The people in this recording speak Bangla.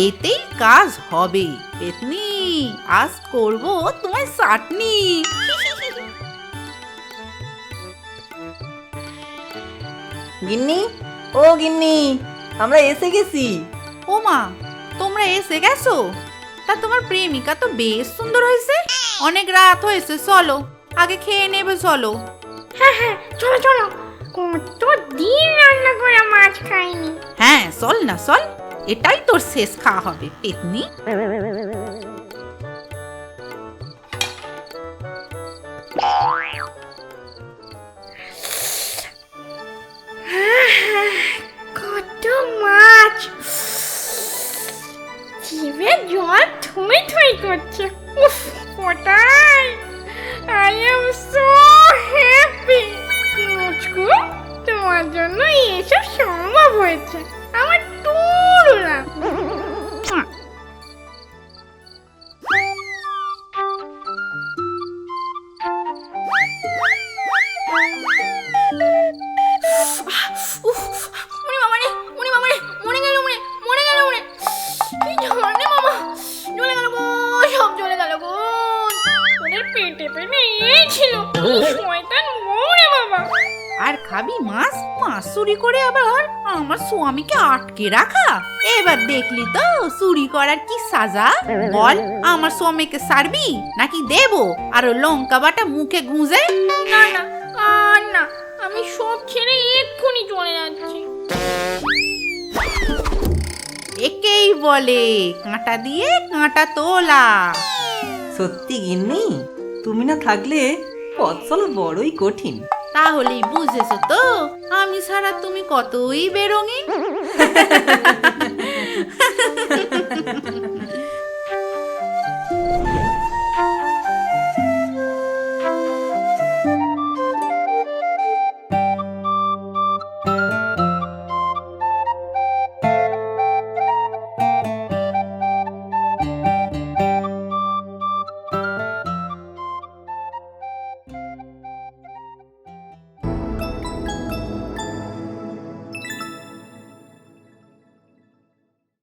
এতেই কাজ হবে। পেতনি, আজ করব তোমার চাটনি। গিন্নি, ও গিন্নি, আমরা এসে গেছি। ও মা, তোমরা এসে গেছো? তা তোমার প্রেমিকা তো বেশ সুন্দর হয়েছে। অনেক রাত হয়েছে, চলো আগে খেয়ে নেবে, চলো। হ্যাঁ হ্যাঁ, চলো চলো। কত দিন রান্না করে মাছ খাইনি। হ্যাঁ চল না চল, এটাই তোর শেষ খাওয়া হবে পেতনি। কত মাছ, জিভে জল থই থই করছে। উফ, কোথায়? I am so happy. Muchku, তোমার জন্য এসব সম্ভব হয়েছে। আমার টুরুলা। উফ, মরে মামা রে, মরে মামা রে, মরে গেল, মরে গেল, কি ঝড় রে মামা, জ্বলে গেল গো, সব জ্বলে গেল গো। ওদের পেটে পেটে এই ছিল, শয়তান মরে বাবা। আর খাবি মাছ? মাছ চুরি করে আবার আমার স্বামীকে আটকে রাখা? এবার দেখলি তো চুরি করার কি সাজা। বল, আমার স্বামীকে ছাড়বি নাকি দেবো আর লঙ্কা বাটা মুখে গুঁজে? না না, আর না, আমি সব ছেড়ে এক্ষুনি চলে যাচ্ছি। একেই বলে কাঁটা দিয়ে কাঁটা তোলা। সত্যি গিন্নি, তুমি না থাকলে পথ চলা বড়ই কঠিন। তাহলেই বুঝেছো তো আমি ছাড়া তুমি কতই বেরঙিন।